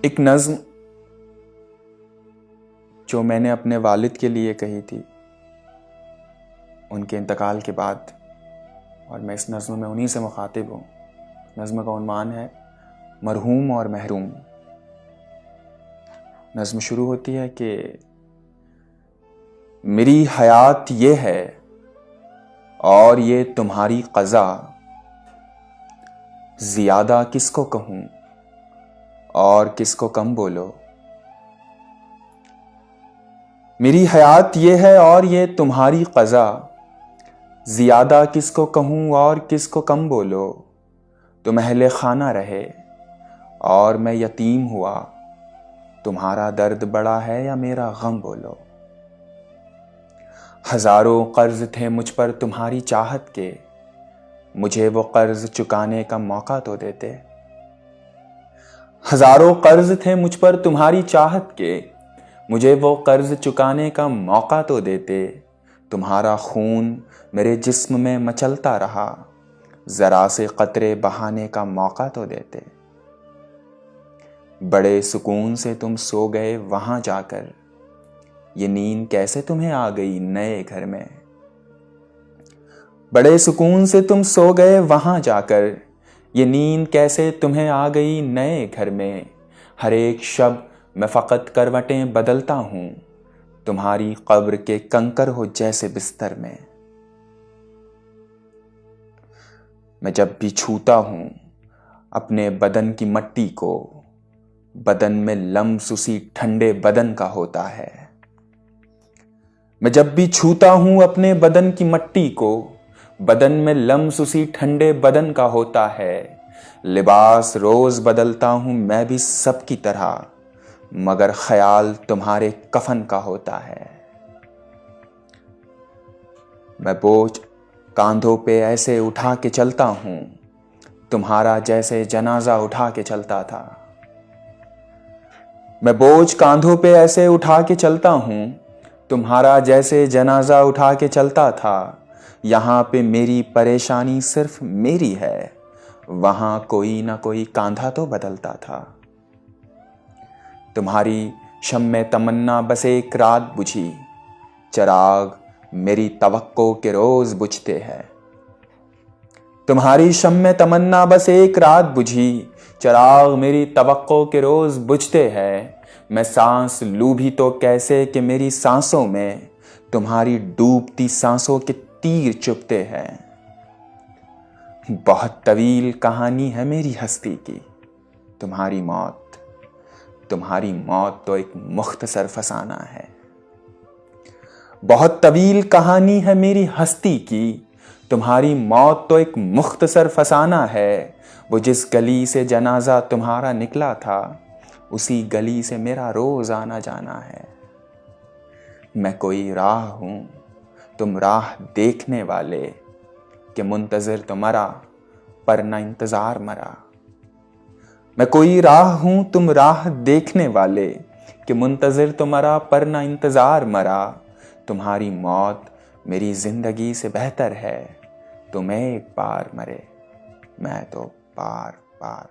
ایک نظم جو میں نے اپنے والد کے لیے کہی تھی ان کے انتقال کے بعد، اور میں اس نظم میں انہی سے مخاطب ہوں۔ نظم کا عنوان ہے مرحوم اور محروم۔ نظم شروع ہوتی ہے کہ میری حیات یہ ہے اور یہ تمہاری قضا، زیادہ کس کو کہوں اور کس کو کم بولو۔ میری حیات یہ ہے اور یہ تمہاری قضا، زیادہ کس کو کہوں اور کس کو کم بولو۔ تم اہل خانہ رہے اور میں یتیم ہوا، تمہارا درد بڑا ہے یا میرا غم بولو۔ ہزاروں قرض تھے مجھ پر تمہاری چاہت کے، مجھے وہ قرض چکانے کا موقع تو دیتے۔ ہزاروں قرض تھے مجھ پر تمہاری چاہت کے، مجھے وہ قرض چکانے کا موقع تو دیتے۔ تمہارا خون میرے جسم میں مچلتا رہا، ذرا سے قطرے بہانے کا موقع تو دیتے۔ بڑے سکون سے تم سو گئے وہاں جا کر، یہ نیند کیسے تمہیں آ گئی نئے گھر میں۔ بڑے سکون سے تم سو گئے وہاں جا کر، یہ نیند کیسے تمہیں آ گئی نئے گھر میں۔ ہر ایک شب میں فقط کروٹیں بدلتا ہوں، تمہاری قبر کے کنکر ہو جیسے بستر میں۔ میں جب بھی چھوتا ہوں اپنے بدن کی مٹی کو، بدن میں لمس اسی ٹھنڈے بدن کا ہوتا ہے۔ میں جب بھی چھوتا ہوں اپنے بدن کی مٹی کو، بدن میں لمس اسی ٹھنڈے بدن کا ہوتا ہے۔ لباس روز بدلتا ہوں میں بھی سب کی طرح، مگر خیال تمہارے کفن کا ہوتا ہے۔ میں بوجھ کاندھوں پہ ایسے اٹھا کے چلتا ہوں، تمہارا جیسے جنازہ اٹھا کے چلتا تھا۔ میں بوجھ کاندھوں پہ ایسے اٹھا کے چلتا ہوں، تمہارا جیسے جنازہ اٹھا کے چلتا تھا۔ یہاں پہ میری پریشانی صرف میری ہے، وہاں کوئی نہ کوئی کاندھا تو بدلتا تھا۔ تمہاری شمع تمنا بس ایک رات بجھی، چراغ میری توقع کے روز بجھتے ہیں۔ تمہاری شمع تمنا بس ایک رات بجھی، چراغ میری توقع کے روز بجھتے ہیں۔ میں سانس لوں بھی تو کیسے کہ میری سانسوں میں تمہاری ڈوبتی سانسوں کے تیر چبھتے ہیں۔ بہت طویل کہانی ہے میری ہستی کی، تمہاری موت تو ایک مختصر فسانہ ہے۔ بہت طویل کہانی ہے میری ہستی کی، تمہاری موت تو ایک مختصر فسانہ ہے۔ وہ جس گلی سے جنازہ تمہارا نکلا تھا، اسی گلی سے میرا روز آنا جانا ہے۔ میں کوئی راہ ہوں تم راہ دیکھنے والے، کہ منتظر تو مرا پر نہ انتظار مرا۔ میں کوئی راہ ہوں تم راہ دیکھنے والے، کہ منتظر تو مرا پر نہ انتظار مرا۔ تمہاری موت میری زندگی سے بہتر ہے، تم ایک بار مرے میں تو بار بار